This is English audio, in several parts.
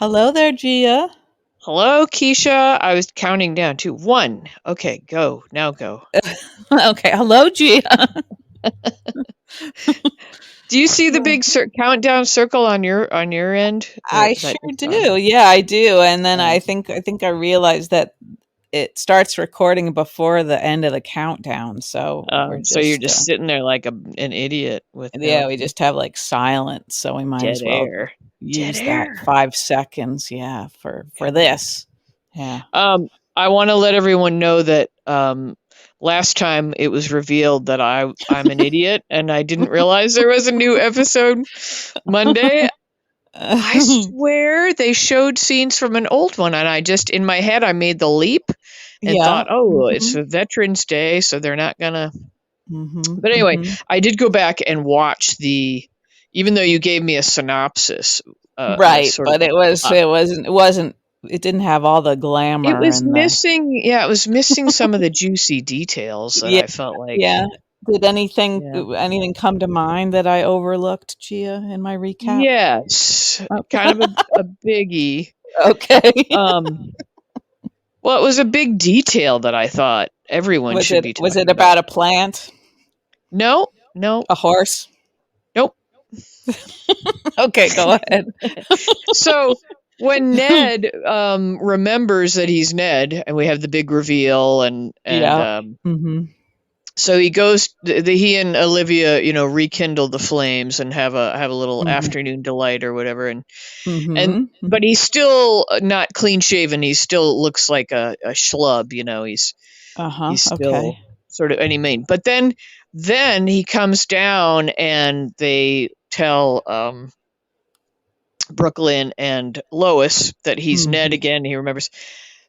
Hello there, Gia. Hello, Keisha. I was counting down to one. Okay, go. Now go. Okay, hello, Gia. Do you see the big countdown circle on your end? I That sure just gone. do. Yeah, I do. And then Oh. I think I realized that it starts recording before the end of the countdown. So we're So you're just just sitting there like an idiot with yeah, no we just have like silence. So we might dead as well air. Dead use that air. 5 seconds. Yeah, for God. this. Yeah. I want to let everyone know that last time it was revealed that I'm an idiot and I didn't realize there was a new episode Monday. I swear they showed scenes from an old one, and I just, in my head, I made the leap and Yeah. thought, oh, it's Mhm. a Veterans Day, so they're not gonna. Mhm. But anyway, Mhm. I did go back and watch even though you gave me a synopsis, a Right, sort of, but it was uh, it didn't have all the it glamour was and the missing, yeah, it was missing some of the juicy details that yeah, I felt like, yeah. Did yeah. anything come to mind that I overlooked, Gia, in my recap? Yes, Oh, kind of a biggie. okay. Um, well, it was a big detail that I thought everyone Was should it be was talking it about. about a plant? No, no, A horse? nope. Okay, go ahead. So when Ned remembers that he's Ned, and we have the big reveal, and Yeah. Mhm. so he goes. He and Olivia, rekindle the flames and have a little Mhm. afternoon delight or whatever, and Mhm. but Mhm. he's still not clean shaven. He still looks like a schlub. Uh-huh. He's still Okay. sort of any mean. But then he comes down and they tell Brooklyn and Lois that he's Ned Mhm. again. He remembers.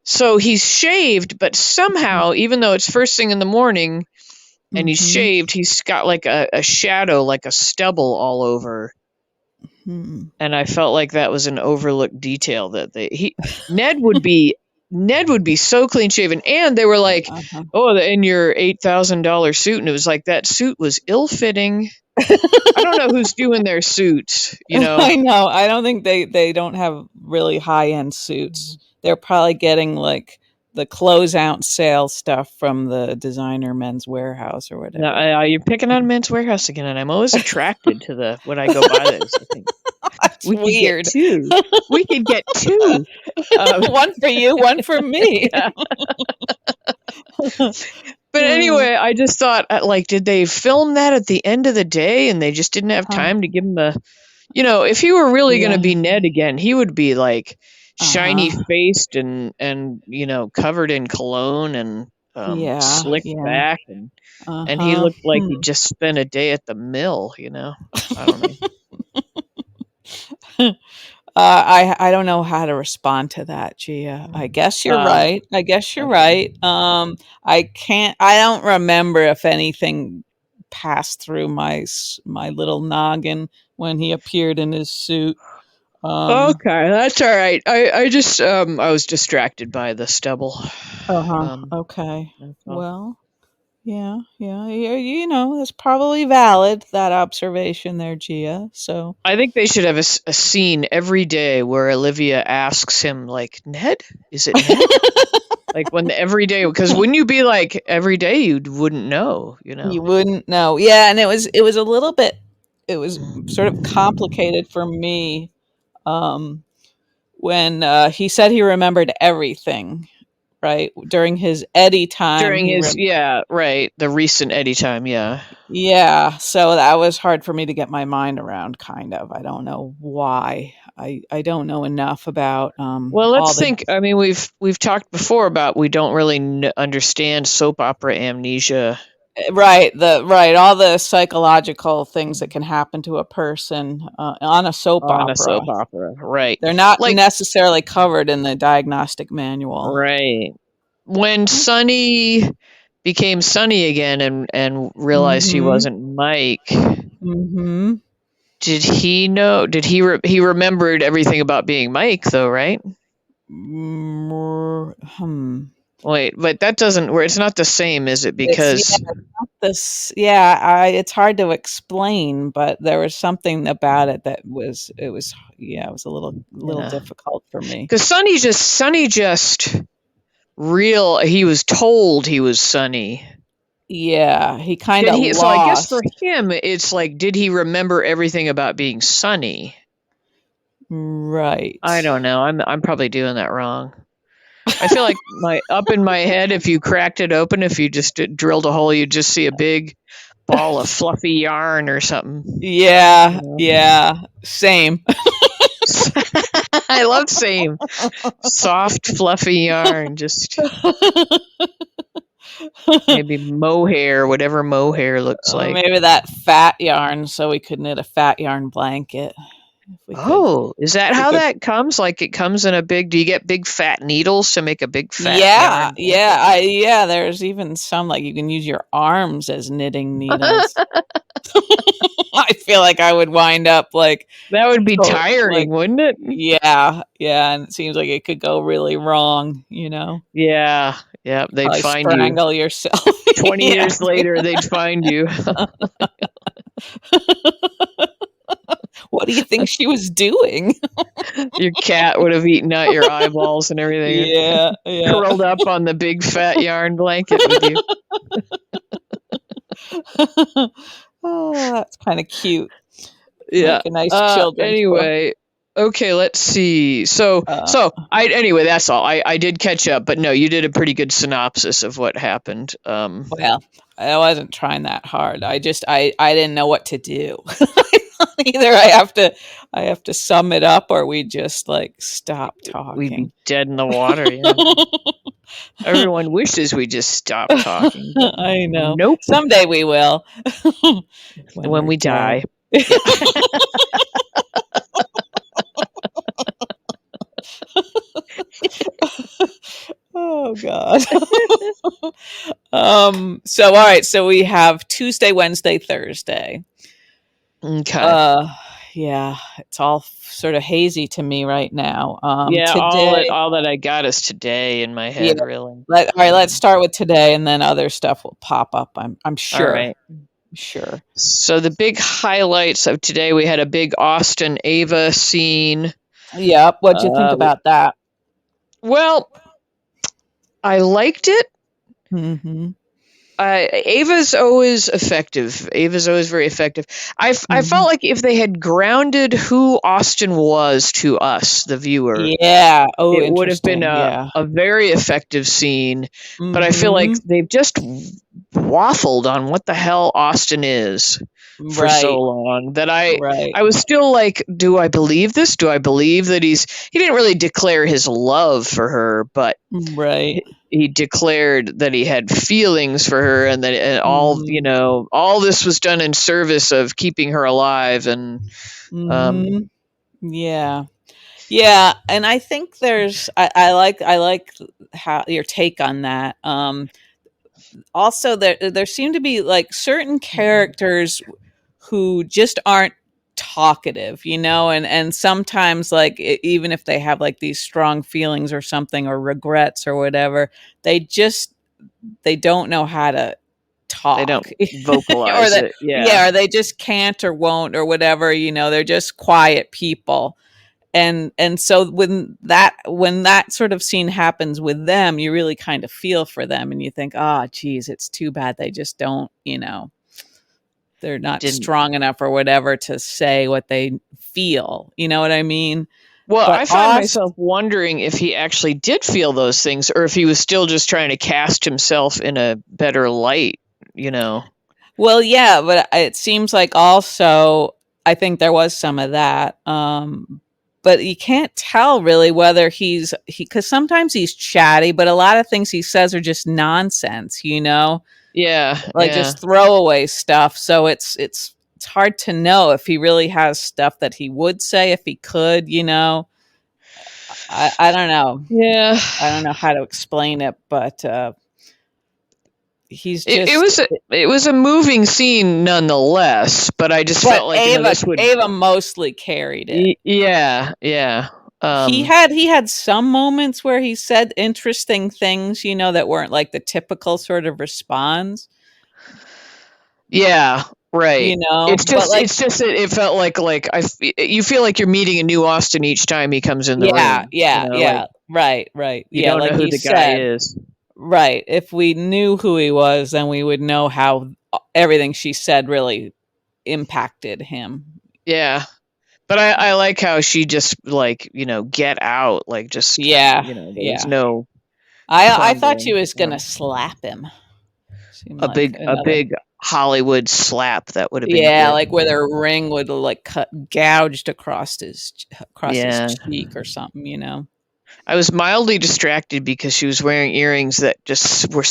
So he's shaved, but somehow, even though it's first thing in the morning and he's Mhm. shaved, he's got like a shadow, like a stubble all over. Mhm. And I felt like that was an overlooked detail that Ned would be so clean shaven, and they were like, Uh-huh. "Oh, in your $8,000 suit," and it was like that suit was ill fitting. I don't know who's doing their suits, you know. I know. I don't think they don't have really high-end suits. They're probably getting like the closeout sale stuff from the designer Men's Warehouse or No, whatever. you're picking on Men's Warehouse again, and I'm always attracted to the when I go by those. I think That's we could get weird. two. We could get two. Um, One for you, one for me. but anyway, I just thought, like, did they film that at the end of the day, and they just didn't have Uh, time to give him if he were really going to yeah. be Ned again, he would be like shiny Uh-huh. faced and covered in cologne and Yeah, slicked yeah. back, and he Uh-huh. looked like he Hmm. just spent a day at the mill. I don't know. I don't know how to respond to that, Gia. I guess you're Uh, right. I guess you're okay. right. I don't remember if anything passed through my little noggin when he appeared in his suit. Um, Okay, that's all right. I just I was distracted by the stubble. uh-huh. Um, Okay. that's all. Well, yeah, yeah. It's probably valid that observation there, Gia. So, I think they should have a scene every day where Olivia asks him, like, Ned? Is it Ned? Like when every day, because wouldn't you be like every day you wouldn't know? you wouldn't know. Yeah, and it was a little bit it was sort of complicated for me um when he said he remembered everything, right? During his Eddie time, During his, yeah, right, the recent Eddie time, yeah. yeah, so that was hard for me to get my mind around kind of. I don't know why. I don't know enough about Well, all let's the think. I mean, we've talked before about we don't really understand soap opera amnesia right, all the psychological things that can happen to a person on a soap on a opera. soap opera, right? They're not Like, necessarily covered in the diagnostic manual. right. When Sonny became Sonny again and realized he Mhm. wasn't Mike, Mhm. did he know? Did he remembered everything about being Mike though, right? Hmm. Wait, but that doesn't where it's not the same, is it? It's Because it's hard to explain, but there was something about it that was yeah, it was a little yeah, difficult for me. because Sonny just real. He was told he was Sonny. Yeah, he kind Did of he? So I guess for lost. him, it's like, did he remember everything about being Sonny? Right. I don't know. I'm probably doing that wrong. I feel like my up in my head, if you cracked it open, if you just drilled a hole, you'd just see a big ball of fluffy yarn or something. Yeah, You know? yeah, same. I love same soft, fluffy yarn. Just maybe mohair, whatever mohair looks like. Maybe that fat yarn, so we could knit a fat yarn blanket. If we could, Oh, is that if we how could. that comes? Like it comes in a big? Do you get big fat needles to make a big fat Yeah, yarn yeah, blanket? yeah. There's even some like you can use your arms as knitting needles. I feel like I would wind up like, That would be so, tiring, like, wouldn't it? yeah, yeah, and it seems like it could go really wrong. Yeah, yeah. They'd Probably find you strangle yourself. 20 Yeah. years later. They'd find you. What do you think she was doing? Your cat would have eaten out your eyeballs and everything, Yeah, yeah. curled up on the big fat yarn blanket with you. Oh, that's kind of cute. Yeah. Make a nice children's book. Anyway, okay, let's see. Uh, I anyway, that's all. I did catch up, but no, you did a pretty good synopsis of what happened. well, I wasn't trying that hard. I didn't know what to do. Either I have to sum it up, or we just like stop We'd be talking. dead in the water. Yeah. Everyone wishes we just stopped talking, but I know. nope. Someday we will. When When we're we dead. die. Yeah. Oh God. So all right, so we have Tuesday, Wednesday, Thursday. Okay. Uh yeah, it's all sort of hazy to me right now. Yeah, Today, all that I got is today in my yeah, head, really. all right, let's start with today and then other stuff will pop up. I'm All sure. right. Sure. So the big highlights of today, we had a big Austin Ava scene. Yep. What'd you think Uh, about that? well, I liked it. Mm-hmm. Ava's always effective. Ava's always very effective. I Mm-hmm. felt like if they had grounded who Austin was to us, the viewer, Yeah. Oh, it would have been interesting. Yeah. a very effective scene. But I feel like Mm-hmm. they've just waffled on what the hell Austin is for so Right. long that Right. I was still like, do I believe this? Do I believe that he didn't really declare his love for her, but Right. he declared that he had feelings for her, and that Mm-hmm. all this was done in service of keeping her alive. And um Mm-hmm. Yeah. Yeah. And I think I like how your take on that. Also there seem to be like certain characters who just aren't talkative, and sometimes like even if they have like these strong feelings or something or regrets or whatever, they just they don't know how to they talk. don't Or vocalize that, it. Yeah. yeah, or they just can't or won't or whatever, they're just quiet people. And so when that sort of scene happens with them, you really kind of feel for them and you think, oh geez, it's too bad they just don't, they're not Didn't strong enough or whatever to say what they feel, you know what I mean? Well, But I found Oz, myself wondering if he actually did feel those things, or if he was still just trying to cast himself in a better light, you know. well, yeah, but it seems like also I think there was some of that. But you can't tell really whether because sometimes he's chatty, but a lot of things he says are just nonsense, Yeah, like yeah. just throwaway stuff. So it's hard to know if he really has stuff that he would say if he could. I don't know. Yeah. I don't know how to explain it, but he's It just. was it was a moving scene nonetheless, but I just But felt like, Ava this would Ava mostly carried it. yeah, yeah. Um, he had some moments where he said interesting things, you know, that weren't like the typical sort of response, yeah, right. you know, but like It's just that it felt like you feel like you're meeting a new Austin each time he comes in the yeah, room. You yeah, know, like yeah. Right, right. you Yeah, don't know like who you the guy said, is. right. If we knew who he was, then we would know how everything she said really impacted him. Yeah. But I like how she just like, get out, like just, Yeah, there was yeah. no I thought she crumbling. was gonna slap him. Seemed A like big a another. big Hollywood slap that would have been Yeah, good. like where their ring would like cut gouged across his Yeah. cheek or something, you know. I was mildly distracted because she was wearing earrings that just were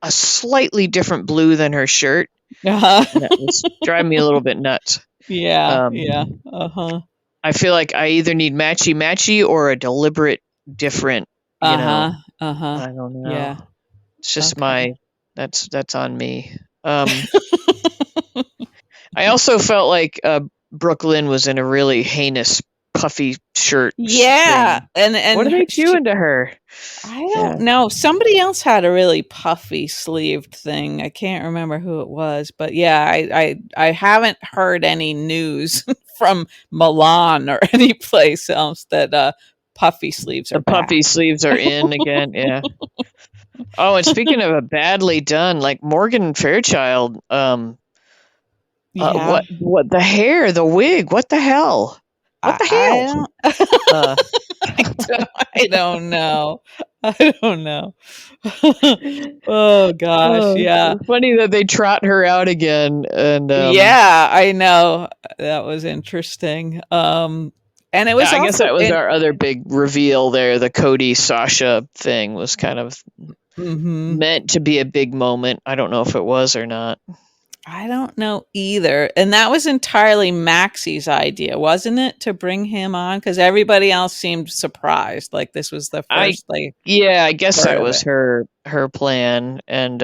a slightly different blue than her shirt, Uh-huh. and that was driving me a little bit nuts. Yeah, Um, yeah. Uh-huh. I feel like I either need matchy matchy or a deliberate different, Uh-huh. Uh-huh. I don't know. Yeah. It's just Okay. that's on me. Um, I also felt like Brooklyn was in a really heinous puffy shirt Yeah, thing. What and are her, they doing to her? I Yeah, don't know. Somebody else had a really puffy sleeved thing. I can't remember who it was, but yeah, I haven't heard any news from Milan or any place else that puffy sleeves are the back. puffy sleeves are in again. Yeah. Oh, and speaking of a badly done, like Morgan Fairchild, Yeah, what the hair, the wig, what the hell, what the I hell? don't Uh, I don't know. I don't know. Oh gosh, oh, yeah. funny that they trot her out again, and Yeah, I know. That was interesting. And it was I guess also that was in our other big reveal there. The Cody Sasha thing was kind of mhm. meant to be a big moment. I don't know if it was or not. I don't know either. And that was entirely Maxie's idea, wasn't it, to bring him on? Because everybody else seemed surprised. Like this was the I first they Yeah, I guess heard that of was it. her plan, and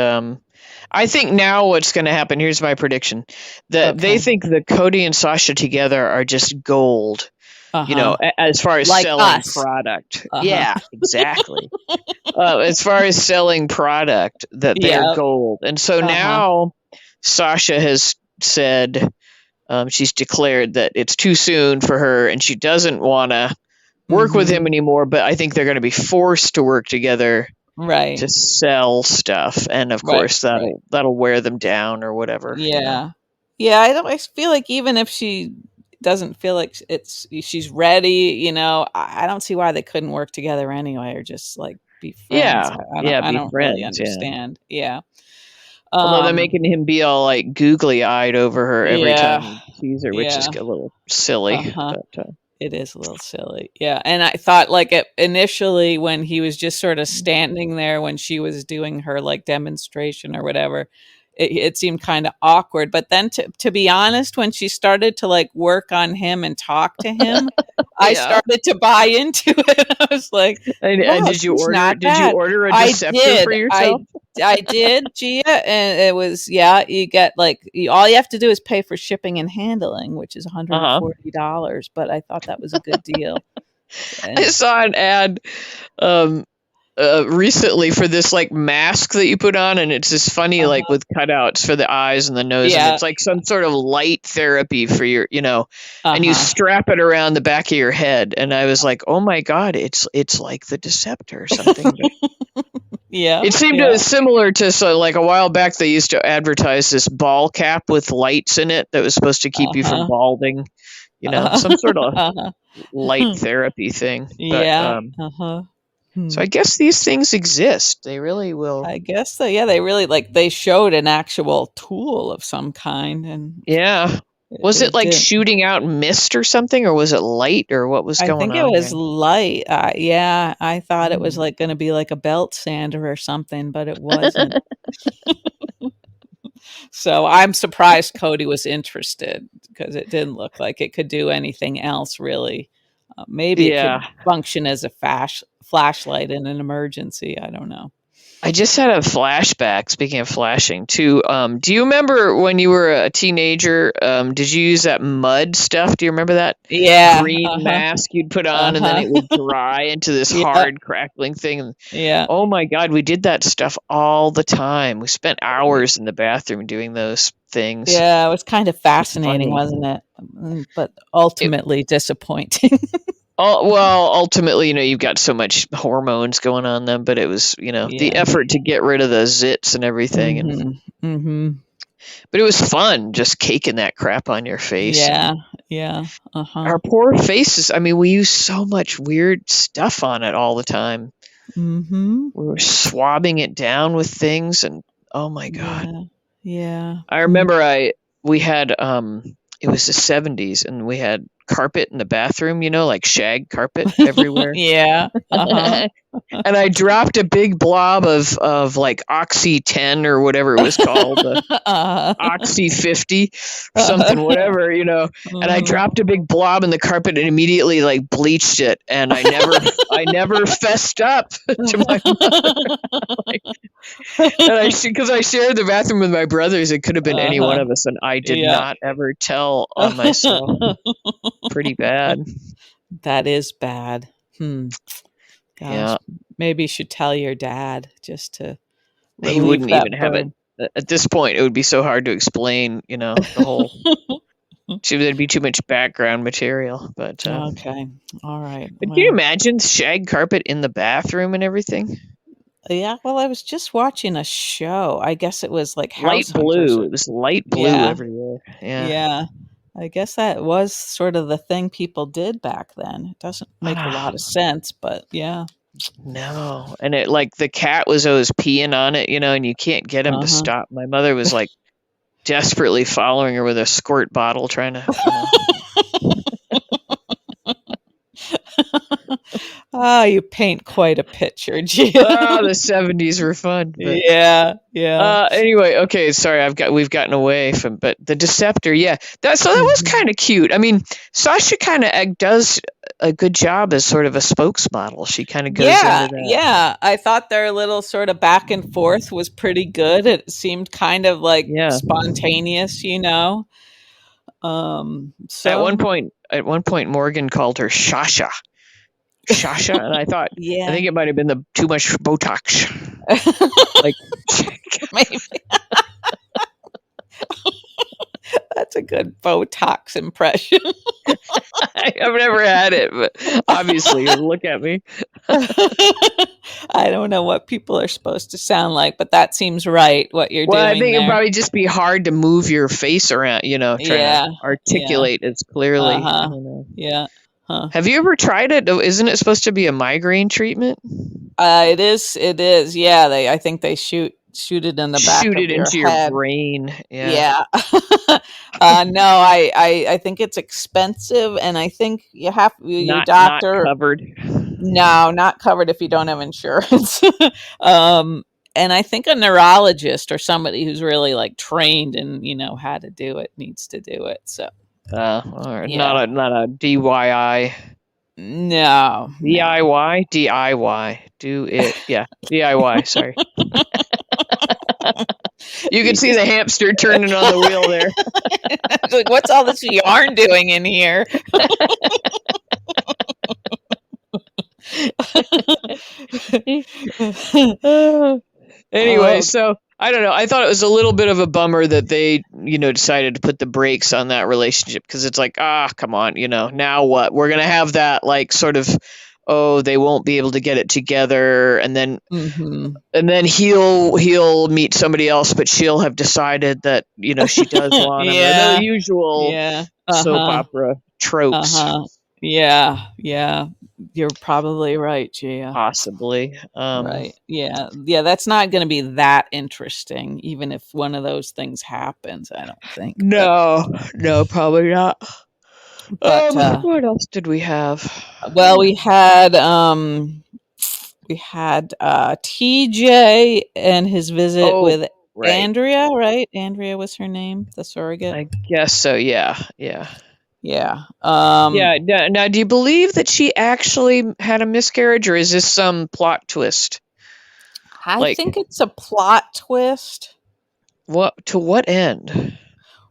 I think now what's going to happen. Here's my prediction: that they Okay. think that Cody and Sasha together are just gold. Uh-huh. As far as Like selling us. product. Uh-huh. Yeah, exactly. As far as selling product, that they're Yeah. gold, and so Uh-huh. now Sasha has said, she's declared that it's too soon for her, and she doesn't want to work with him Mhm. anymore. But I think they're going to be forced to work together Right. to sell stuff, and of Right. course Right. that'll wear them down or whatever. Yeah. Yeah, I feel like even if she doesn't feel like she's ready, you know, I don't see why they couldn't work together anyway or just like be friends. Yeah, yeah, I be don't really friends. Yeah. understand. Yeah. Although they're Um making him be all like googly eyed over her every time yeah. he sees her, which is Yeah. a little silly. Uh-huh. But It is a little silly. Yeah, and I thought like initially when he was just sort of standing there when she was doing her like demonstration or whatever, it seemed kind of awkward. But then to be honest, when she started to like work on him and talk to him, I yeah. started to buy into it. I was like, And "Wow, did you she's order? not Did you bad." order a I Deceptor for did. yourself? I did, Gia, and it was yeah. You get like all you have to do is pay for shipping and handling, which is one hundred Uh and huh. forty dollars. But I thought that was a good deal. I And saw an ad um, recently for this like mask that you put on, and it's this funny like uh-huh, with cutouts for the eyes and the nose, and yeah, it's like some sort of light therapy for your. And you uh-huh, strap it around the back of your head, and I was like, oh my god, it's like the Deceptor or something. But yeah, it seemed yeah, similar to, so like a while back they used to advertise this ball cap with lights in it that was supposed to keep you from uh-huh, balding, uh-huh, some sort of uh-huh. light therapy thing. But Yeah, uh-huh. so Hmm. I guess these things exist. They really will. I guess so. Yeah, they really like they showed an actual tool of some kind, and Yeah. Was it it like did. shooting out mist or something, or was it light, or what was I going think it on was there? light. Yeah, I thought it was Mm. like going to be like a belt sander or something, but it wasn't. So I'm surprised Cody was interested because it didn't look like it could do anything else really. Maybe it Yeah. could function as a flashlight in an emergency. I don't know. I just had a flashback, speaking of flashing, to do you remember when you were a teenager, did you use that mud stuff? Do you remember that Yeah. green Uh-huh. mask you'd put on and then Uh-huh. it would dry into this Yeah. hard crackling thing? Yeah. Oh my God, we did that stuff all the time. We spent hours in the bathroom doing those things. Yeah, it was kind of It's fascinating, funny. wasn't it? But It, ultimately disappointing. well, ultimately, you've got so much hormones going on them, but it was, the Yeah. effort to get rid of the zits and everything. And Mhm. Mhm. but it was fun just caking that crap on your face. And Yeah. Yeah. Uh-huh. our poor faces, I mean, we use so much weird stuff on it all the time. Mhm. We were swabbing it down with things, and oh my God. Yeah. Yeah. I Mm. remember we had it was the 70s and we had carpet in the bathroom, like shag carpet everywhere. Yeah. Uh-huh. And I dropped a big blob of like Oxy 10 or whatever it was called, Uh-huh. Oxy 50 or something, whatever, and I Mhm. dropped a big blob in the carpet and immediately like bleached it. And I never fessed up to my mother. Like, and because I shared the bathroom with my brothers, it could have been any one Uh-huh. of us. And I did Yeah. not ever tell on myself. Pretty bad. That is bad. Gosh, Yeah. maybe you should tell your dad just to He relieve wouldn't even that have it. burn. At this point, it would be so hard to explain, the whole. There'd be too much background material. Okay. All right. But can you Well, imagine shag carpet in the bathroom and everything? yeah, well, I was just watching a show. I guess it was like Light House Hunters. blue. It was light blue Yeah. everywhere. Yeah. Yeah. I guess that was sort of the thing people did back then. It doesn't make a lot of Ah, sense, but yeah. no. And it like the cat was always peeing on it, and you can't get him to Uh-huh. stop. My mother was like desperately following her with a squirt bottle, trying to. Ah, you paint quite a picture, Gia. Oh, the 70s were fun, but Yeah, yeah. anyway, okay, sorry, we've gotten away from, but the Deceptor, yeah, that was Mhm. kind of cute. I mean, Sasha kind of does a good job as sort of a spokesmodel. She kind of goes Yeah, into that. yeah. I thought their little sort of back and forth was pretty good. It seemed kind of like Yeah. spontaneous, you know. So At one point, Morgan called her Shasha, Shasha, and I yeah. think it might have been the too much Botox. Like, Maybe that's a good Botox impression. I've never had it, but obviously, look at me. I don't know what people are supposed to sound like, but that seems right what you're Well, I doing think it'd there. probably just be hard to move your face around, trying to Yeah, yeah. articulate as clearly. I Uh-huh. don't know. Yeah. Huh. Have you ever tried it? Oh, isn't it supposed to be a migraine treatment? It is. Yeah, I think they shoot it in the back Shoot of it your into your head. brain. Yeah. Yeah. No, I think it's expensive, and I think your Not doctor. covered. No, not covered if you don't have insurance. um, and I think a neurologist or somebody who's really like trained and how to do it needs to do it. So Or yeah, not a DIY. no, no. DIY? DIY. Do it. Yeah. DIY. Sorry. You can You see the just hamster turning on the wheel there. like, what's all this yarn doing in here? Anyway, Oh, so I don't know. I thought it was a little bit of a bummer that they, decided to put the brakes on that relationship because it's like, come on, now what? We're gonna have that like sort of, oh, they won't be able to get it together, hmm. and then he'll meet somebody else, but she'll have decided that she does want him, or the Yeah, usual yeah. soap Uh-huh. opera tropes, Uh-huh. Yeah, yeah. You're probably right, Gia. possibly. Right. Yeah. Yeah, that's not going to be that interesting even if one of those things happens, I don't think. But No, no, probably not. but What else did we have? well, we had TJ and his visit Oh, with right. Andrea, right? Andrea was her name, the surrogate. I guess so. Yeah, yeah, Yeah. yeah. Now, do you believe that she actually had a miscarriage, or is this some plot twist? I Like, think it's a plot twist. what end?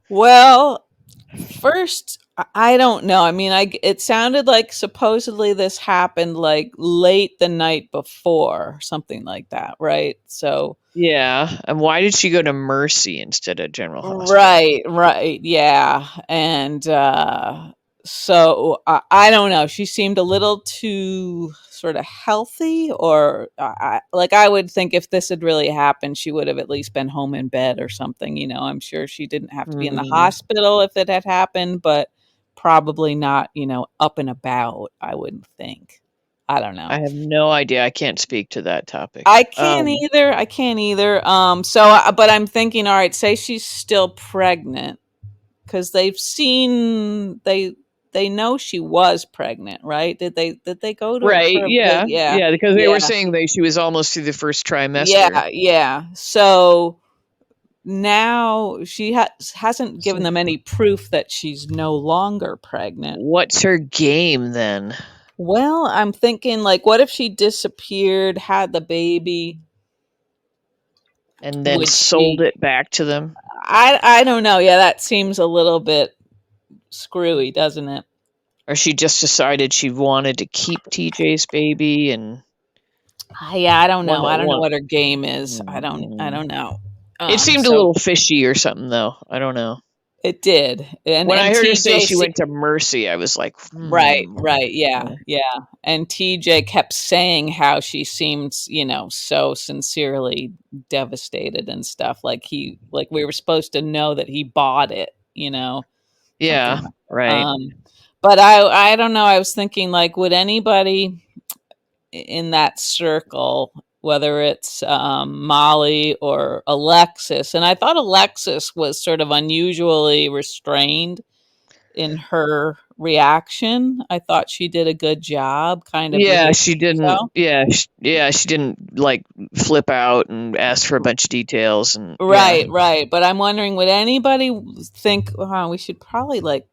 Well, first, I don't know. I mean, it sounded like supposedly this happened like late the night before, something like that, right? So, Yeah, and why did she go to Mercy instead of General Hospital? right, right, yeah, and so I don't know. She seemed a little too sort of healthy, or like I would think if this had really happened, she would have at least been home in bed or something. I'm sure she didn't have to be in the Hmm. hospital if it had happened, but probably not, up and about. I wouldn't think. I don't know. I have no idea. I can't speak to that topic. I can't either. I can't either. But I'm thinking, all right, say she's still pregnant because they know she was pregnant, right? Did they go to Right, for a bit? yeah, Yeah, yeah, because they were yeah, saying she was almost through the first trimester. yeah, yeah. So now she hasn't given So them any proof that she's no longer pregnant. what's her game then? Well, I'm thinking like, what if she disappeared, had the baby? And then Would sold she? it back to them? I don't know. Yeah, that seems a little bit screwy, doesn't it? Or she just decided she wanted to keep TJ's baby and Yeah, I don't know. wanted I don't know one. what her game is. I Mm. don't know. It seemed a So little fishy or something, though. I don't know. it did. And When I heard her say TJ she went to Mercy, I was like, right, hmm. right. Yeah, Yeah. yeah. And TJ kept saying how she seems, so sincerely devastated and stuff. Like we were supposed to know that he bought it, Yeah, something like right. but I don't know. I was thinking like would anybody in that circle, whether it's Molly or Alexis. And I thought Alexis was sort of unusually restrained in her reaction. I thought she did a good job kind of Yeah, resisting. she didn't. So, Yeah, she didn't like flip out and ask for a bunch of details. And yeah, right, right. But I'm wondering, would anybody think, oh, we should probably like,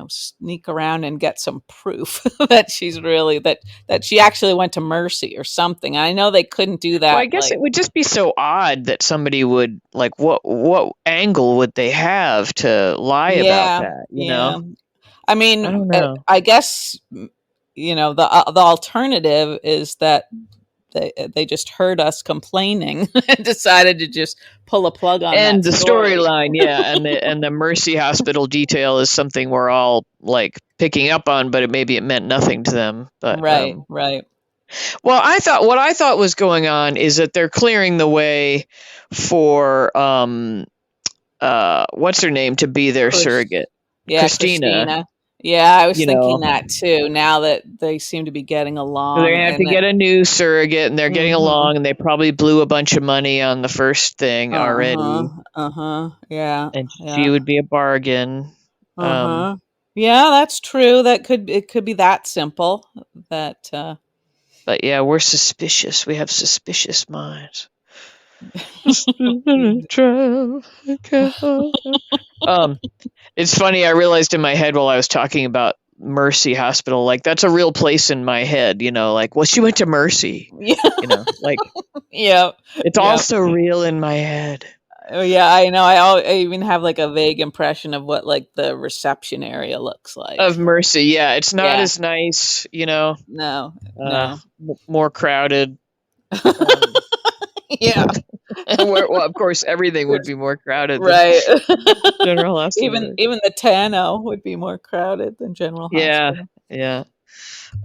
sneak around and get some proof that she's really that she actually went to Mercy or something. I know they couldn't do well, I that. guess Like, it would just be so odd that somebody would like what angle would they have to lie about yeah, that? yeah. I I mean, don't know. I guess the alternative is that they just heard us complaining and decided to just pull a plug on And that the story. storyline, yeah, and the Mercy Hospital detail is something we're all like picking up on, but maybe it meant nothing to them. But Right, right. well, what I thought was going on is that they're clearing the way for what's her name to be their Chris, surrogate, yeah, Christina. Christina. Yeah, I was You thinking know, that too. Now that they seem to be getting so they're along, gonna have to and that. get a new surrogate, and they're getting Hmm. along, and they probably blew a bunch of money on the first thing Uh already, huh. Uh huh. Yeah. and she Yeah. would be a bargain. Uh huh. Yeah, that's true. It could be that simple. That But yeah, we're suspicious. We have suspicious minds. Um, it's funny. I realized in my head while I was talking about Mercy Hospital, like that's a real place in my head. Like, well, she went to Mercy. yeah. Like Yeah. it's Yeah. also real in my head Oh, yeah, I know. I even have like a vague impression of what like the reception area looks of like. Mercy. Yeah, it's not Yeah. as nice. No. No. More crowded. Um, Yeah. well, of course, everything would be more crowded than Right. General even Hospital. even the Tano would be more crowded than General Yeah, Hospital. yeah.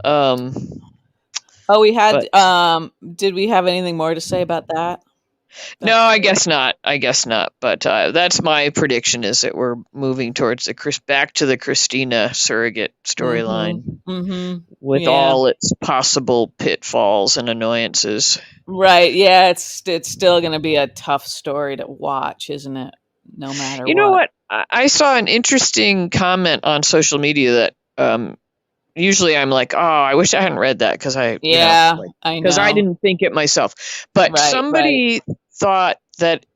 Um, Oh, we but had did we have anything more to say about no, that I story? guess not. I guess not. But that's my prediction: is that we're moving towards back to the Christina surrogate Mhm. storyline Mhm. with Yeah. all its possible pitfalls and annoyances. Right. Yeah, it's still going to be a tough story to watch, isn't it? No matter You know what. what? I saw an interesting comment on social media that usually I'm like, oh, I wish I hadn't read that because Yeah, like, I because I know. didn't think it myself. But Right, right. somebody thought that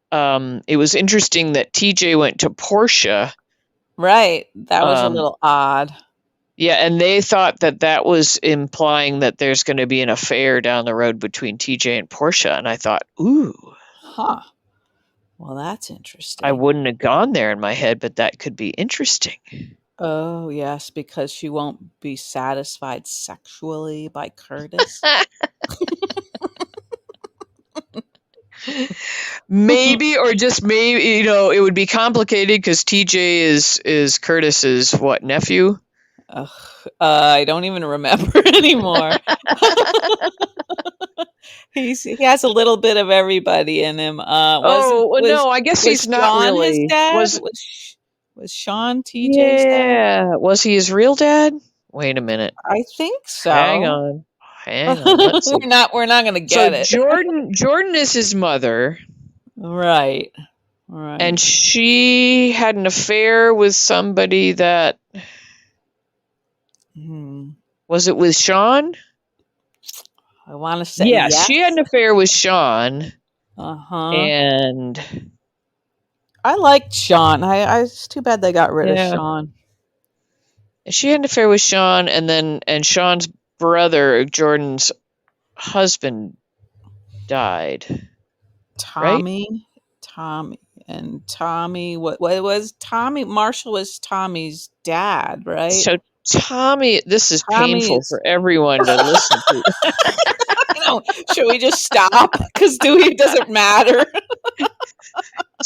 it was interesting that TJ went to Portia. Right. That was a Um, little odd. Yeah, and they thought that that was implying that there's going to be an affair down the road between TJ and Portia, and I thought, ooh, Huh. Well, that's I interesting. wouldn't have gone there in my head, but that could be interesting. Oh, yes, because she won't be satisfied sexually by Curtis. Maybe, or just maybe, it would be complicated because TJ is Curtis's what, nephew? Ugh, I don't even remember anymore. He has a little bit of everybody in him. Wasn't Oh, well, was no, I guess was he's not Sean his really. dad? Was Sean TJ's dad? Yeah, was he his real dad? Wait a minute. I think Hang so. on. Hang on. Let's see. We're not gonna So get it. Jordan is his mother, Right. and Right. she had an affair with somebody that Hmm. was it with Sean? I want to say Yeah, she had yes. an affair with Sean, Uh-huh. and I liked Sean. It's too bad they got rid of yeah, Sean. she had an affair with Sean, and Sean's brother, Jordan's husband, died. Right? Tommy, Tommy, and Tommy. What was Tommy? Marshall was Tommy's dad, right? So Tommy, this is painful Tommy's. for everyone to listen to. I know. Should we just stop? Because Dewey doesn't matter.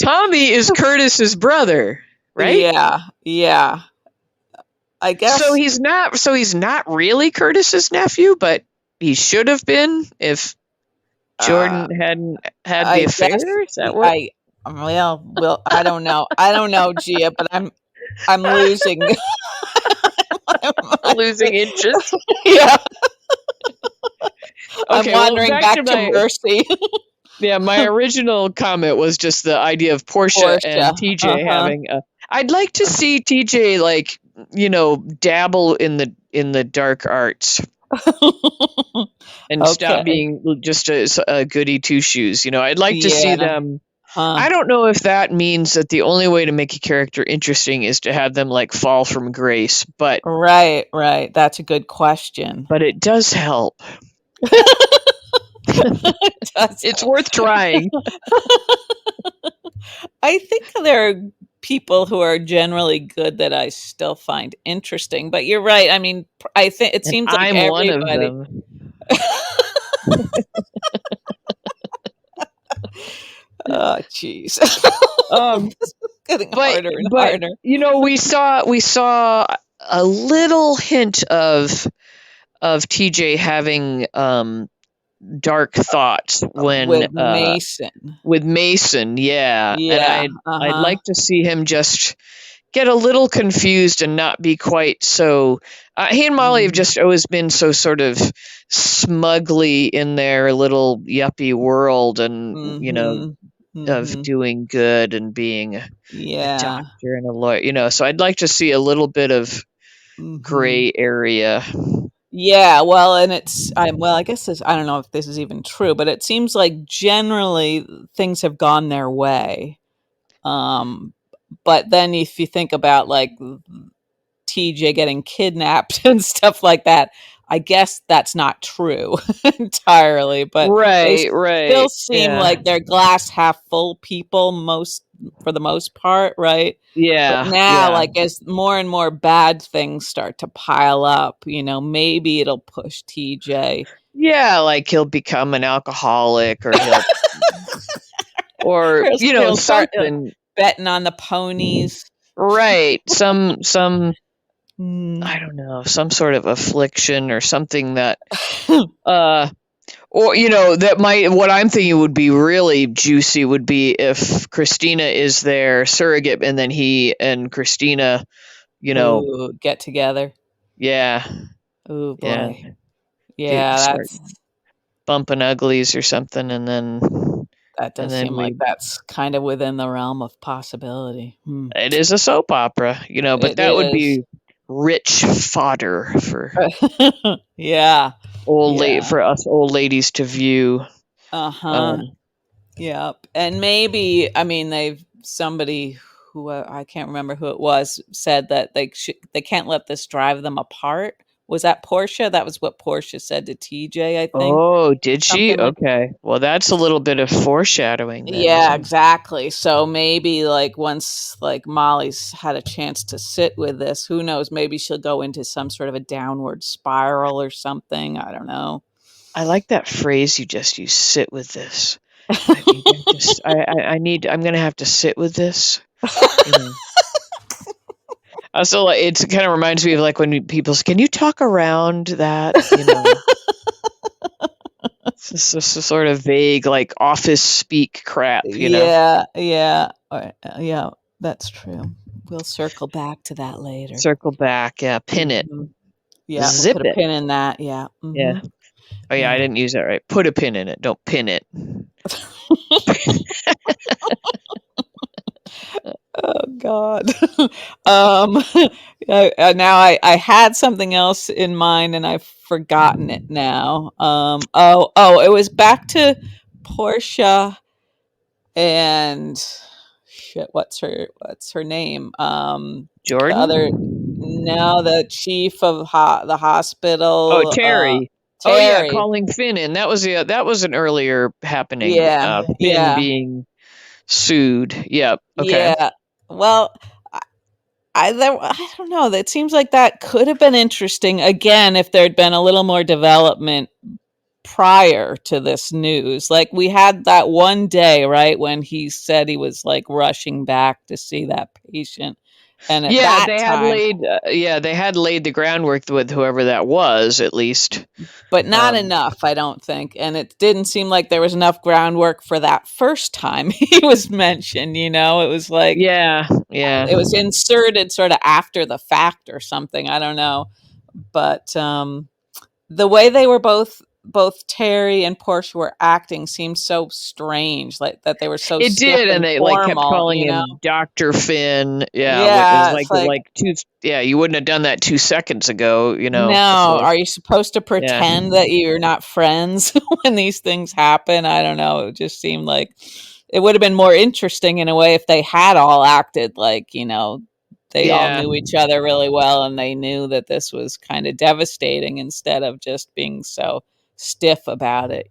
Tommy is Curtis's brother, right? Yeah, yeah. I So guess. he's not really Curtis's nephew, but he should have been if Uh, Jordan hadn't had the I guess. affair. Is that what? I well. I don't know. I don't know, Gia, but I'm losing. Losing interest. Yeah, I'm Okay, well, wandering back back to to Mercy. my original comment was just the idea of Portia Portia. and TJ Uh-huh. having a. I'd like to see TJ dabble in the dark arts and Okay. stop being just a goody two shoes. I'd like to see Yeah. them. Huh. I don't know if that means that the only way to make a character interesting is to have them like fall from grace, but Right, right. That's a good question. it does help. It does It's help. worth trying. I think there are people who are generally good that I still find interesting, but you're right. I mean, I think it And seems like I'm one of everybody. them. Oh, jeez. Um, This is getting but harder and but harder. we saw a little hint of TJ having dark thoughts when With Mason. with Mason, yeah. And Yeah. I'd Uh-huh. like to see him just get a little confused and not be quite so. He and Molly have Mhm. just always been so sort of smugly in their little yuppie world, and Mhm. of Mhm. doing good and being a Yeah. doctor and a lawyer. So I'd like to see a little bit of Mhm. gray area. Yeah, well, and I guess this I don't know if this is even true, but it seems like generally things have gone their way. Um, but then if you think about like TJ getting kidnapped and stuff like that, I guess that's not true entirely, but they Right, still right. seem Yeah. like they're glass half full people for the most part, right? But Yeah, now, yeah. like, as more and more bad things start to pile up, maybe it'll push TJ. Yeah, like he'll become an alcoholic, or Or he'll start something. betting on the ponies. Right. Some Mm. I don't know, some sort of affliction or something that uh or that might, what I'm thinking would be really juicy would be if Christina is their surrogate, and then he and Christina, you know, Ooh, get together. yeah, Oh yeah, boy. Yeah, start bumping uglies or something, that and does then seem like that's kind of within the realm of possibility. Hmm. it is a soap opera, but It that would is. be rich fodder for Yeah. Yeah. for us old ladies to view. Uh-huh. Um, Yep. And maybe, I mean, somebody who I can't remember who it was, said that they can't let this drive them apart. Was that Portia? That was what Portia said to TJ, I think. Oh, did she? Something like, Okay. Well, that's a little bit of foreshadowing then. yeah, exactly. So maybe like once like Molly's had a chance to sit with this, who knows, maybe she'll go into some sort of a downward spiral or something. I don't know. I like that phrase you just used, sit with this. I think I'm gonna have to sit with this. You know. Also, like, it kind of reminds me of like when people say, "Can you talk around that?" You know, it's just a sort of vague, like office speak crap. You know, Yeah, yeah, yeah, that's true. We'll circle back to that later. circle back, yeah, pin it, Mhm. Yeah, we'll zip put a it, pin in that, yeah, yeah. mhm, Oh yeah, I yeah. didn't use that right. Put a pin in it, don't pin it. Oh god. Um, now I had something else in mind and I've forgotten it now. It was back to Portia and shit, what's her name? The other Jordan? no, the chief of the Oh, hospital, Terry. Oh yeah, Terry. calling Finn in. That was an earlier happening. Yeah, Finn yeah, being sued. Yep. Okay. yeah. Well, I don't know. That seems like that could have been interesting again if there'd been a little more development prior to this news. Like we had that one day, right, when he said he was like rushing back to see that patient, and at Yeah, that time, they had laid the groundwork with whoever that was at least. but not Um enough, I don't think. And it didn't seem like there was enough groundwork for that first time he was mentioned. It was like yeah, yeah. it was inserted sort of after the fact or something. I don't know, but the way they were both Terry and Portia were acting seemed so strange, like that they were so It stiff did, and and they like kept formal, calling him Dr. Finn. Yeah, which is Yeah, it's like, like two yeah, you wouldn't have done that 2 seconds ago, no, before. are you supposed to Yeah. pretend that you're not friends when these things happen? I don't know. It just seemed like it would have been more interesting in a way if they had all acted like, they all Yeah. knew each other really well and they knew that this was kind of devastating instead of just being so stiff about it.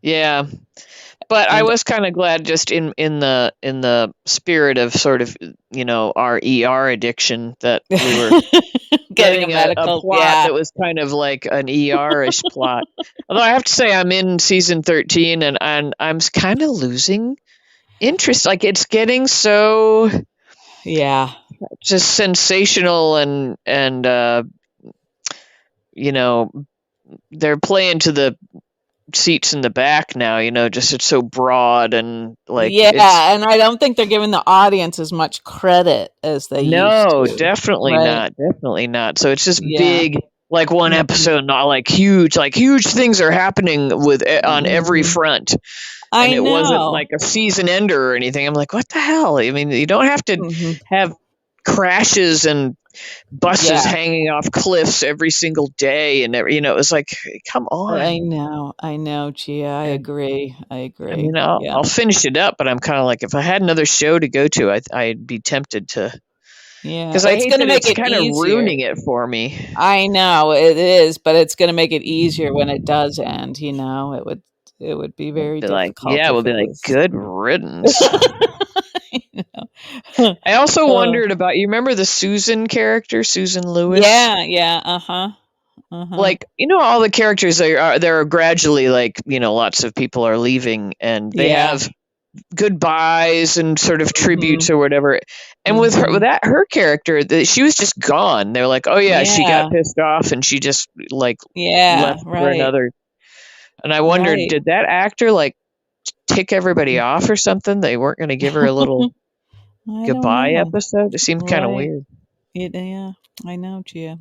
Yeah. But I And was kind of glad, just in the spirit of sort of, our ER addiction, that we were getting a getting a medical, plot yeah. that was kind of like an ER-ish plot. Although I have to say I'm in season 13, and I'm kind of losing interest. Like, it's getting so Yeah. just sensational, and you know, they're playing to the seats in the back now, just it's so broad, and like it's Yeah, and I don't think they're giving the audience as much credit as they used no, to. definitely Right. not, definitely not. So it's just Yeah. big, like one Mhm. episode, not like huge things are happening on every Mhm. front. And I it wasn't know. like a season ender or anything. I'm like, what the hell? I mean, you don't have to Mhm. have crashes and buses Yeah. hanging off cliffs every single day, and it was like, come I on. know. I know, Gia. I And agree. I I agree. mean, I'll Yeah. I'll finish it up, but I'm kind of like, if I had another show to go to, I'd be tempted to, Yeah. because I It's hate gonna that make it's it kind of easier. ruining it for me. I know it is, but it's gonna make it easier when it does end. It would be very Be like, difficult yeah, if we'll be it like, was. good riddance. You know? I also Uh, wondered about, you remember the Susan character, Susan Lewis? yeah, yeah, uh-huh. Uh-huh. Like, all the characters, there are gradually, like, lots of people are leaving, and they Yeah. have goodbyes and sort of tributes Mhm. or whatever. And with Mhm. her character, she was just gone. They're like, oh yeah, she got Yeah. pissed off and she just, like, Yeah, left for right. another. And I wondered, Right. did that actor like tick everybody off or something? They weren't going to give her a little I don't goodbye know. episode. It seemed kind of Right. weird. Yeah, I know, Gia.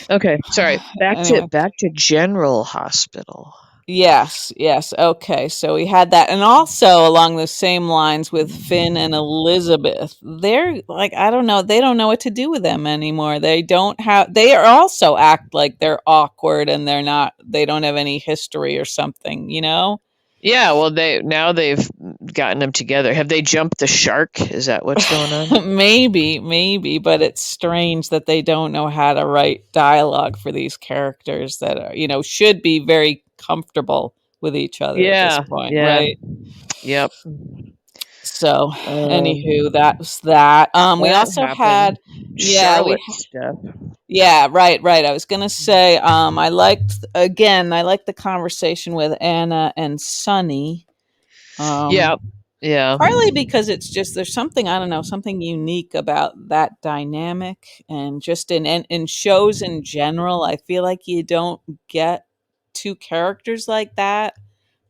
Okay, sorry. Back to Anyway. back to General Hospital. Yes, yes. Okay. So we had that. And also along the same lines with Finn and Elizabeth. They're like, I don't know, they don't know what to do with them anymore. They are also act like they're awkward and they don't have any history or something. Yeah, well, they've gotten them together. Have they jumped the shark? Is that what's going on? Maybe, but it's strange that they don't know how to write dialogue for these characters that are, should be very comfortable with each other at this Yeah, point, yeah, right? yep. So, anywho, Um, that was that. We that also had, happened. yeah, Charlotte stuff. yeah, right. I was gonna say, I liked the conversation with Anna and Sonny. Yeah, Um, yeah, Partly because it's just there's something, I don't know, something unique about that dynamic, and just in shows in general, I feel like you don't get two characters like that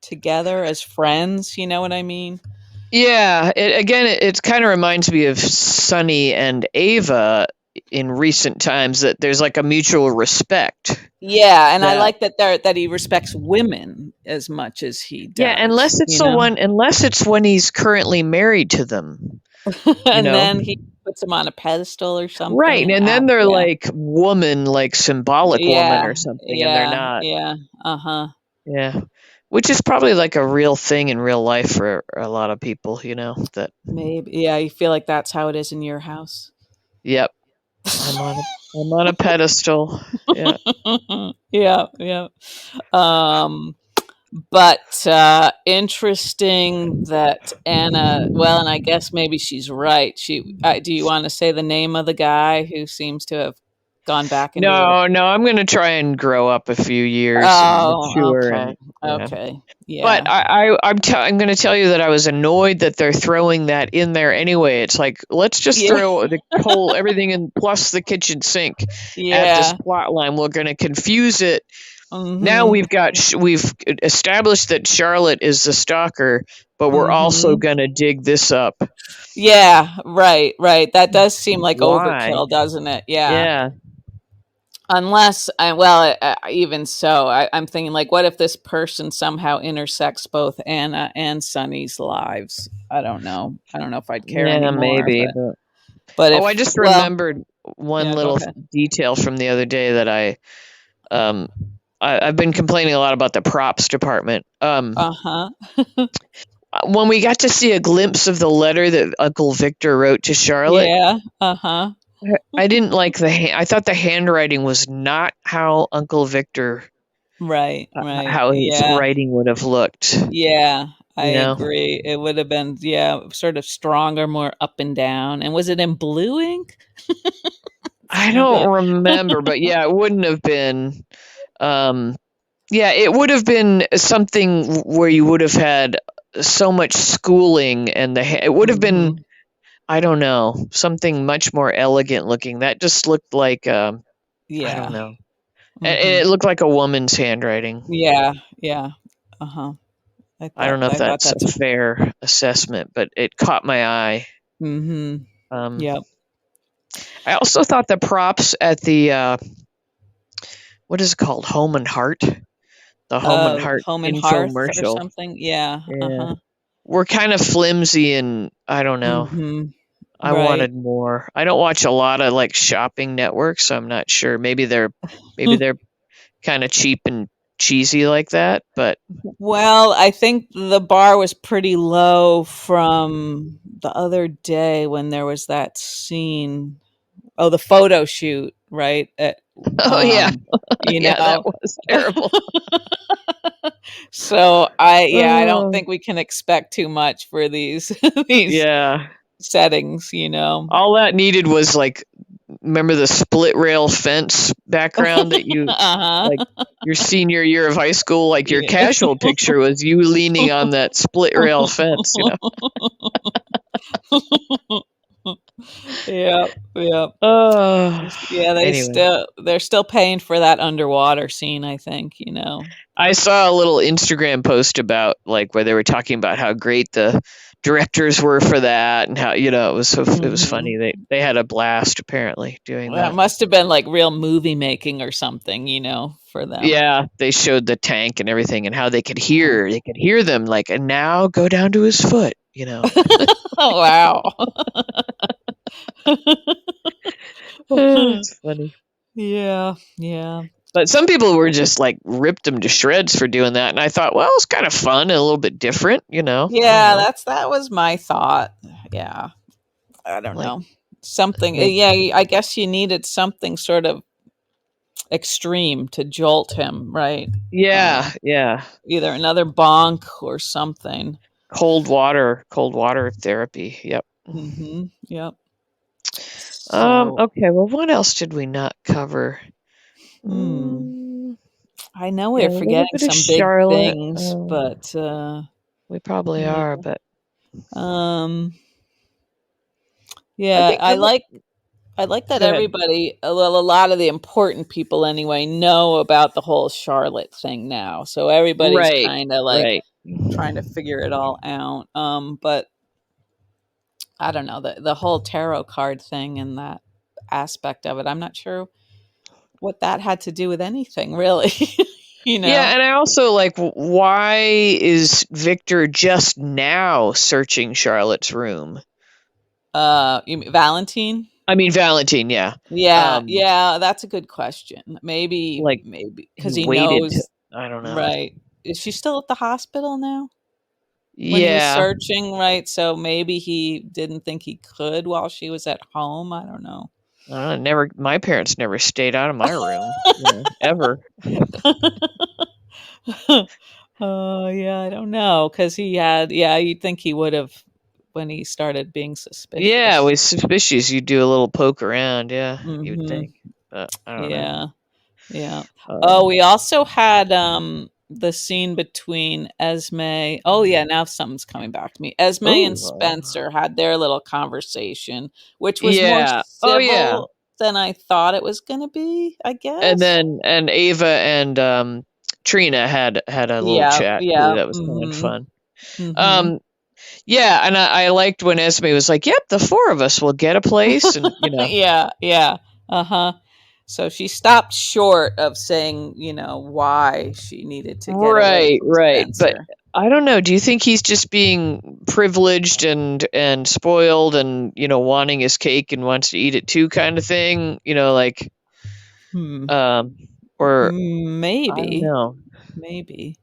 together as friends. You know what I mean? yeah. It kind of reminds me of Sonny and Ava in recent times, that there's like a mutual respect. Yeah, and I That like that he respects women as much as he Yeah, does. unless it's when he's currently married to them, you And know. then he puts him on a pedestal or Right, something. and then they're Yeah, like woman, like symbolic woman yeah, or something, and they're yeah, not. yeah. Uh huh. Yeah. Which is probably like a real thing in real life for a lot of people, that Maybe. Yeah, you feel like that's how it is in your house. yep, I'm on a I'm on a pedestal. Yeah. Yeah. Um, but interesting that Anna. Well, and I guess maybe she's right. Do you want to say the name of the guy who seems to have gone back into her? No, no, I'm gonna try and grow up a few years and Oh, mature, okay, and yeah. okay, But yeah, I'm going to tell you that I was annoyed that they're throwing that in there anyway. It's like, let's just yeah, throw the whole everything in plus the kitchen sink at this yeah. plot line. We're going to confuse it. Now Mhm, we've established that Charlotte is the stalker, but we're also mhm. going to dig this up. Yeah, right. That does seem like Why? overkill, doesn't it? Yeah. Yeah. Unless, well, even so, I'm thinking like, what if this person somehow intersects both Anna and Sunny's lives? I don't know. I don't know if I'd care Yeah, anymore, maybe. but Oh, I if, just well, remembered one yeah, go little ahead. detail from the other day that um I've been complaining a lot about the props department. Uh huh. When we got to see a glimpse of the letter that Uncle Victor wrote to Charlotte, Yeah. Uh huh. I didn't like I thought the handwriting was not how Uncle Victor, Right. how his Yeah. writing would have looked. Yeah, I You know, agree. It would have been, yeah, sort of stronger, more up and down. And was it in blue ink? I Some of don't the remember, but yeah, it wouldn't have been. Um, yeah, it would have been something where you would have had so much schooling, and it would have been, Mhm. I don't know, something much more elegant looking. That just looked like, I don't Yeah. know. Mhm. It looked like a woman's handwriting. Yeah. Uh-huh. I don't know if I thought that's that's a fair assessment, but it caught my eye. Mhm. Um, Yep. I also thought the props at the what is it called, Home and Heart, the Home and Heart Home and Hearth or infomercial, something. Yeah. yeah, Uh-huh. were kind of flimsy, and I don't know. Mhm. I Right. wanted more. I don't watch a lot of like shopping networks, so I'm not sure. Maybe they're kind of cheap and cheesy like that, but Well, I think the bar was pretty low from the other day when there was that scene. Oh, the photo shoot, right? oh yeah, You yeah, that know. was terrible. So I don't Oh think we can expect too much for these these yeah. settings, you know. All that needed was like, remember the split rail fence background that you Uh-huh. like your senior year of high school, like your Yeah. casual picture was you leaning on that split rail fence. Yep. Uh, Yeah, anyway, they're still paying for that underwater scene, I think, you know. I saw a little Instagram post about like where they were talking about how great the directors were for that, and how it was Mhm. funny. They had a blast apparently doing That that. must have been like real movie making or something, you know, for them. Yeah, they showed the tank and everything, and how Uh-huh. they could hear them like, and now go down to his foot. Oh, wow. It's funny. Yeah. But some people were just like ripped him to shreds for doing that, and I thought, well, it's kind of fun and a little bit different, you know. I don't Yeah, know, that was my thought. Yeah. I don't like know. Something, maybe. yeah, I guess you needed something sort of extreme to jolt him, right? Yeah, Um, yeah. Either another bonk or something. Cold water therapy. Yep. Yep. So, Okay. Well, what else did we not cover? hmm, Mm, I know yeah, we're a little forgetting bit of some big Charlotte. things, but We probably yeah. are, but Um, I yeah, think the I like that go ahead. everybody, well, a lot of the important people anyway, know about the whole Charlotte thing now. So everybody's Right, kind of like right. trying to figure it all out. But I don't know, the whole tarot card thing and that aspect of it. I'm not sure what that had to do with anything, really. you Yeah, know, and I also like why is Victor just now searching Charlotte's room? you mean Valentine? I mean Valentine, yeah. Yeah, Um, yeah, that's a good question. like Maybe he because he waited to, knows, I don't know. right? Is she still at the hospital now? When he was Yeah. searching, right? So maybe he didn't think he could while she was at home. I don't know. Never. My parents never stayed out of my room, ever. Oh, yeah, I don't know because he had, yeah, you'd think he would have when he started being Yeah, it suspicious. was suspicious. You do a little poke around. Yeah, you would Mhm. think, but I don't know. Yeah. Yeah. Oh, Um, we also had the scene between Esme. Oh yeah, now something's coming back to me. Esme and oh, Spencer had their little conversation, which was more yeah. Oh, yeah. civil than I thought it was going to be, I And guess. then and Ava and Trina had a little Yeah, chat too. yeah. That was kind of fun. Mhm. Um, yeah, and I liked when Esme was like, "Yep, the four of us will get a place," and Yeah, yeah. Uh-huh. So she stopped short of saying, why she needed to get away right, from right. But Spencer. I don't know. Do you think he's just being privileged and spoiled and wanting his cake and wants to eat it too, kind of thing? Like Hmm. um, or I don't Maybe. know. Maybe.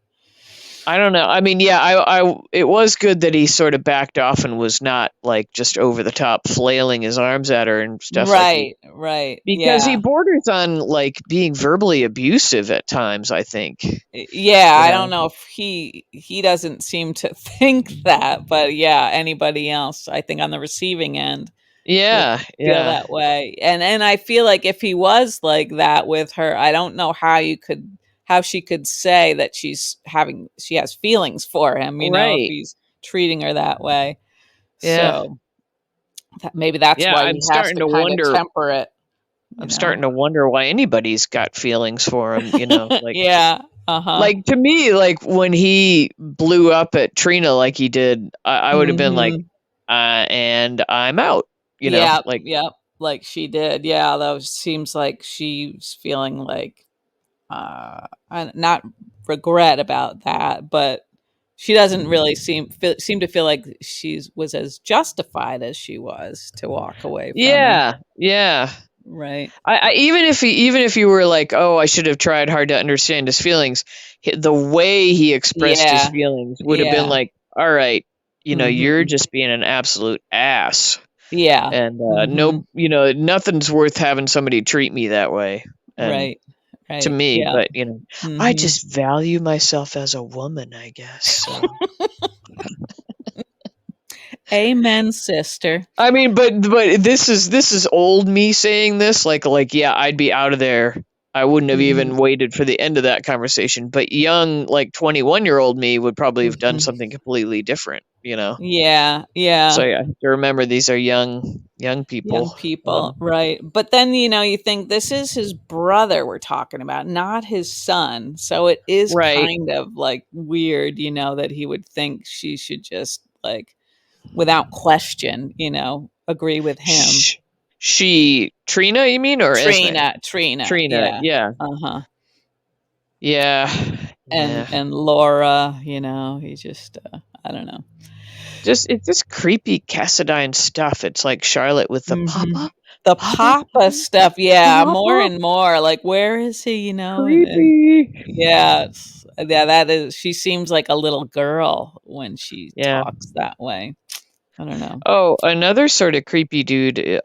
I don't know. I mean, yeah, it was good that he sort of backed off and was not like just over the top flailing his arms at her and stuff like he Right, right. because he Yeah. borders on like being verbally abusive at times, I think. Yeah, You I don't know. know if he doesn't seem to think that, but yeah, anybody else, I think on the receiving end would Yeah, feel yeah. that way. And I feel like if he was like that with her, I don't know how she could say that she has feelings for him, if Right. he's treating her that way. Yeah. So maybe that's Yeah, why he has to kind of temper it, you I'm know. starting to wonder why anybody's got feelings for him. Yeah. Uh-huh. Like to me, like when he blew up at Trina like he did, I would have been like, Mhm. and I'm out, Yep, like yep, like she did. Yeah, though seems like she's feeling like not regret about that, but she doesn't really seem to feel like she's was as justified as she was to walk away from him, yeah, yeah. right? Even if you were like, oh, I should have tried hard to understand his feelings, the way he expressed his Yeah, feelings would have been yeah. like, all right, you're Mhm. just being an absolute ass, Yeah. and Mhm. no, nothing's worth having somebody treat me that way, and Right. to Right. me, Yeah. but I Mhm. just value myself as a woman, I guess. So Amen, sister. I mean, but this is old me saying this. Like yeah, I'd be out of there. I wouldn't have Mhm. even waited for the end of that conversation. But young, like 21-year-old me would probably have done Mhm. something completely different. Yeah, So yeah. yeah, I have to remember these are young Young people. people, right. But then, you think this is his brother we're talking about, not his son. So it is Right. kind of like weird, that he would think she should just like without question, agree with him. Sh- she Trina, you mean, or Esme? Trina, Trina. yeah. Yeah. Uh-huh. Yeah. And Yeah. and Laura, he just I don't know. It's just creepy Cassadine stuff. It's like Charlotte with the Mhm. papa. the Papa stuff, yeah, more Papa, and more, like, where is he, and creepy. yeah, yeah, that is she seems like a little girl when she Yeah. talks that way. I don't know. Oh, another sort of creepy dude.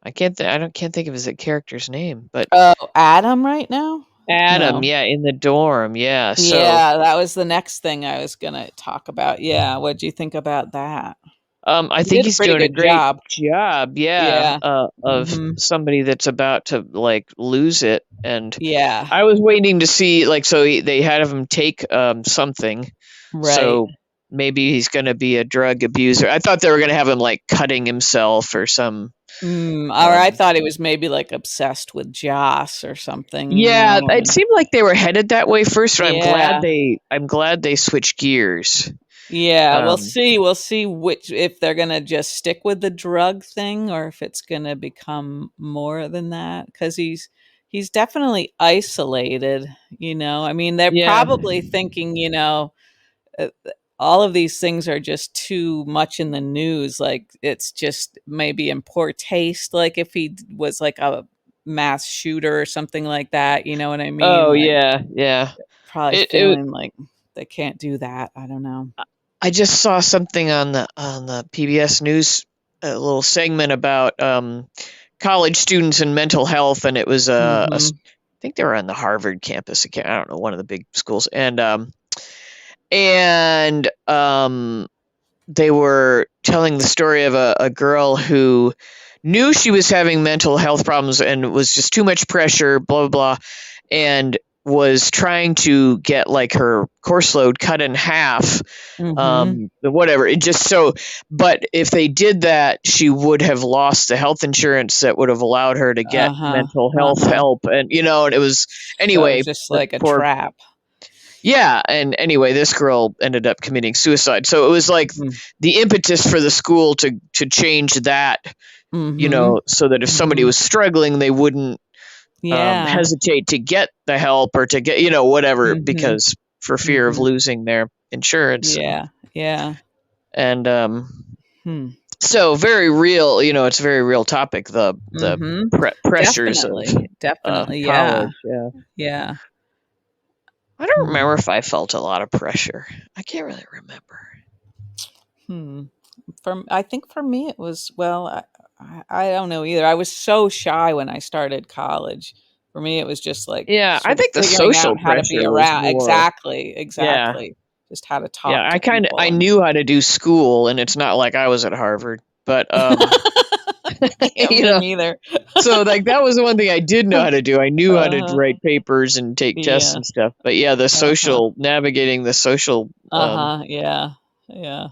I can't think of his character's name, but Oh, Adam right now? Adam. No. Yeah, in the dorm. Yeah. So, Yeah, that was the next thing I was gonna talk about. Yeah, what'd you think about that? I He think did a he's pretty doing a good great job. job. Yeah, Yeah. of Mhm. somebody that's about to like lose it. And Yeah. I was waiting to see like they had him take something, Right. so maybe he's going to be a drug abuser. I thought they were going to have him like cutting himself or some. Or I Um, thought he was maybe, like, obsessed with Joss or something, yeah, it and seemed like they were headed that way first. But yeah. I'm glad they switched gears. Yeah, Um, we'll see which if they're gonna just stick with the drug thing or if it's gonna become more than that. Because he's definitely isolated, I mean, they're yeah. probably thinking, uh, all of these things are just too much in the news, like, it's just maybe in poor taste, like, if he d was, like, a mass shooter or something like that, you know what I mean? Oh Like, yeah, yeah. probably It feeling like they can't do that, I don't know. I just saw something on the PBS News, a little segment about college students and mental health, and it was Mhm. I think they were on the Harvard campus. I don't know, one of the big schools, and they were telling the story of a girl who knew she was having mental health problems and it was just too much pressure, blah blah blah, and was trying to get like her course load cut in half, Mhm. whatever, it just so, but if they did that she would have lost the health insurance that would have allowed her to get Uh-huh, mental health uh-huh. help, and and it was, So it's anyway, just the like a poor, trap. yeah, and anyway, this girl ended up committing suicide, so it was like Mm. the impetus for the school to change that, Mhm. so that if somebody Mhm. was struggling they wouldn't Yeah. hesitate to get the help or to get, whatever, Mhm. because for fear of Mhm. losing their insurance. Yeah. Yeah. And Hmm. so very real, it's a very real topic, the Mhm. pressures of Definitely. Definitely. Yeah. college. Yeah, Yeah. I don't Hmm. remember if I felt a lot of pressure. I can't really remember. Hmm. I think for me it was, well, I don't know either. I was so shy when I started college. For me, it was just like Yeah, I sort of think the figuring social out how to be pressure was around. more. Exactly. Yeah, Exactly. Just how to yeah, talk to I people and knew how to do school, and it's not like I was at Harvard, but yeah, you me know, neither. so like that was the one thing I did know how to do. I knew how to Uh-huh. write papers and take tests Yeah. and stuff. But yeah, the Uh-huh. social navigating the social Uh-huh. Yeah. Yeah.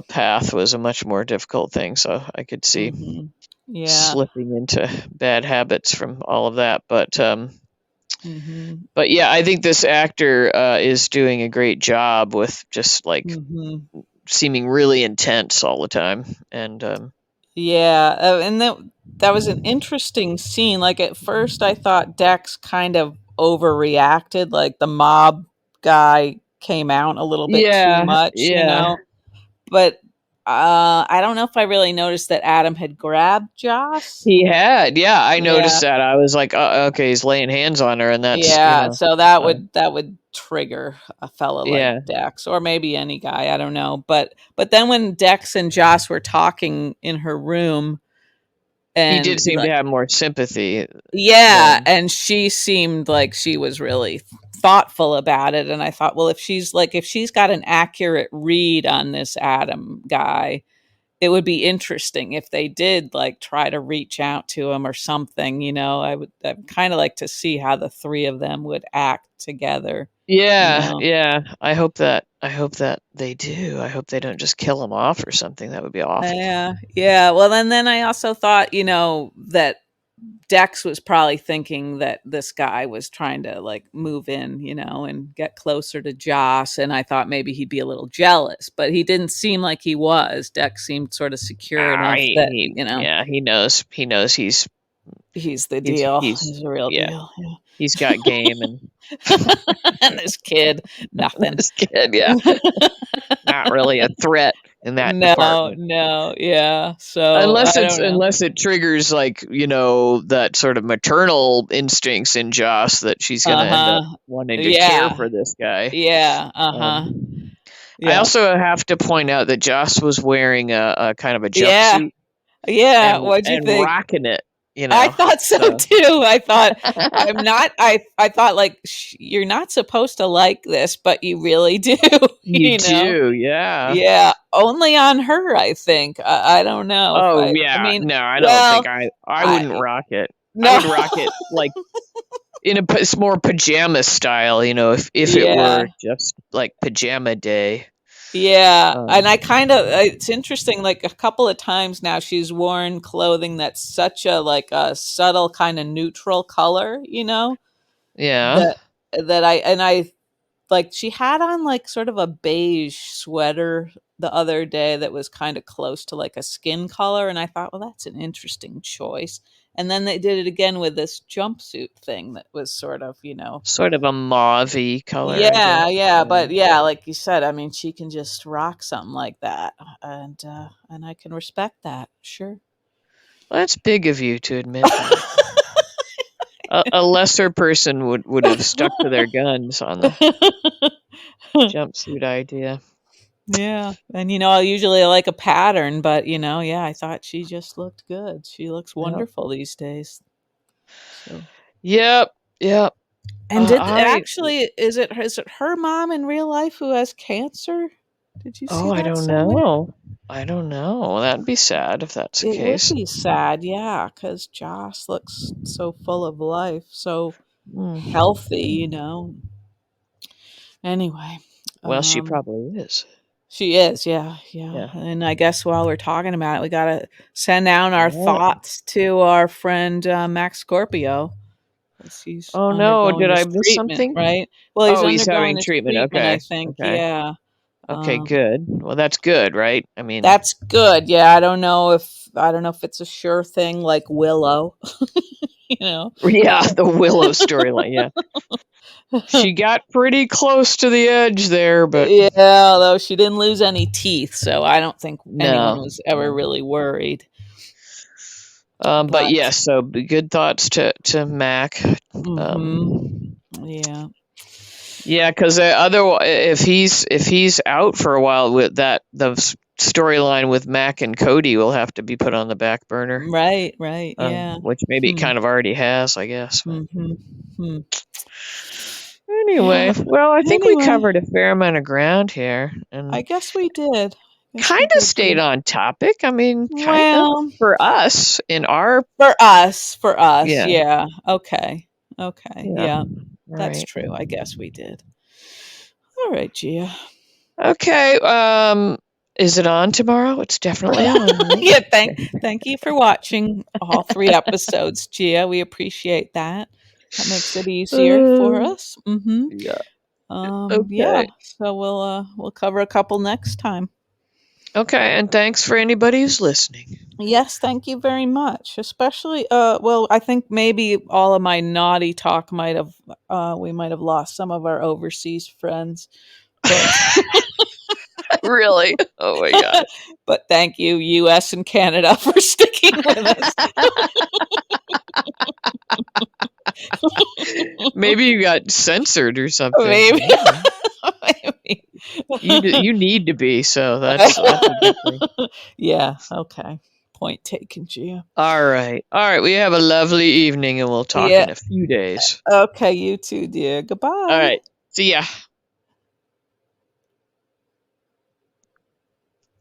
path was a much more difficult thing. So I could see Mhm. Yeah. slipping into bad habits from all of that. Mhm. But yeah, I think this actor is doing a great job with just like Mhm. seeming really intense all the time. And Yeah, and that was an interesting scene. Like, at first, I thought Dex kind of overreacted, like, the mob guy came out a little bit too yeah, much, yeah. But, I don't know if I really noticed that Adam had grabbed Joss. He had, yeah, I Yeah. noticed that. I was like, okay, he's laying hands on her, and that's, Yeah, so that uh, would trigger a fella like yeah. Dex, or maybe any guy, I don't know, but then when Dex and Joss were talking in her room He did and, seem to like, have more sympathy yeah, than, and she seemed like she was really thoughtful about it, and I thought, well, if she's got an accurate read on this Adam guy, it would be interesting if they did, like, try to reach out to him or something, I'd kinda like to see how the 3 of them would act together, you yeah, know? yeah. I hope that they do. I hope they don't just kill him off or something. That would be awful. Yeah, yeah, well, and then I also thought, that Dex was probably thinking that this guy was trying to, like, move in, and get closer to Joss, and I thought maybe he'd be a little jealous, but he didn't seem like he was. Dex seemed sorta secure Ah, enough that, yeah, he knows he's the deal. he's He's the real yeah, deal, he's got game, and and this kid, nothing. this kid, yeah, not really a threat. in that No, department. no, yeah. So I don't know. Unless it triggers like, that sort of maternal instincts in Joss that she's gonna end up Uh-huh. wanting to care Yeah. for this guy. Yeah. Uh-huh. Um, I Yeah. also have to point out that Joss was wearing a kind of a Yeah. jumpsuit Yeah. and What'd you think? rocking it, I thought so So too. I thought I thought like you're not supposed to like this, but you really do, you you know. do, yeah. Yeah, only on her, I think. I don't know if Oh I yeah, mean, no, I don't think well, I I wouldn't rock it. I no. would rock it like in a more pajama style, if it Yeah. were just like pajama day. Yeah, and I Um, kind of it's interesting like a couple of times now she's worn clothing that's such a like a subtle kind of neutral color, yeah, that I like she had on like sort of a beige sweater the other day that was kind of close to like a skin color and I thought, well, that's an interesting choice. And then they did it again with this jumpsuit thing that was sort of, sort of a mauve-y color, I guess. yeah, yeah, Yeah. but yeah, like you said, I mean, she can just rock something like that, and I can respect that, sure. Well, that's big of you to admit that. A lesser person would have stuck to their guns on the jumpsuit idea. Yeah, and I usually like a pattern, but yeah, I thought she just looked good. She looks Yep. wonderful these days. So, Yep. Yep. and did I actually is it her mom in real life who has cancer? Did you see I that don't somewhere? know. I don't know. That'd be sad if that's the It would case. be sad, yeah, because Joss looks so full of life, so Mm. healthy, Anyway, Well, she um, probably is. she is, yeah, yeah. Yeah. And I guess while we're talking about it, we gotta send down our Yep. thoughts to our friend Max Scorpio, because he's Oh no, undergoing did I this miss treatment, something? right? Well, he's Oh, he's undergoing having this treatment. treatment, I Okay. think. Okay. Yeah. Okay, Um, good. Well, that's good, right? I mean, that's good. Yeah, I don't know if it's a sure thing like Willow, you know. yeah, the Willow storyline. Yeah. She got pretty close to the edge there, but Yeah, although she didn't lose any teeth, so I don't think anyone no. was ever No. really worried. But But yes, so good thoughts to Mac. mhm. Um, Yeah. yeah, because otherwise, if he's out for a while with that, the storyline with Mac and Cody will have to be put on the back burner. Right, right, yeah. Which maybe it Hmm, kind of already has, I guess. But mhm, hmm. Yeah, anyway, well, I think we anyway, covered a fair amount of ground here, I and guess we did. Guess kind we of did, stayed dear. on topic. I mean, kind of Well, for us in our for us, yeah, yeah. Okay. Okay, yeah, yeah. That's right. true. I guess we did. All right, Gia. Okay, is it on tomorrow? It's definitely on, right? Yeah, thank Okay. thank you for watching all 3 episodes, Gia. We appreciate that. That makes it easier for Uh, us. Mhm. yeah. Yeah, Okay. so we'll cover a couple next time. Okay, and thanks for anybody who's listening. Yes, thank you very much. Especially well, I think maybe all of my naughty talk might have we might have lost some of our overseas friends. But Really? Oh my god. but thank you US and Canada for sticking with us. Maybe you got censored or something. Maybe. Yeah. Maybe. You need to be, so that's a good thing. Yeah, okay. Point taken, Gia. All right. All right. We have a lovely evening and we'll talk Yeah. in a few days. Okay, you too, dear. All Goodbye. right. See ya.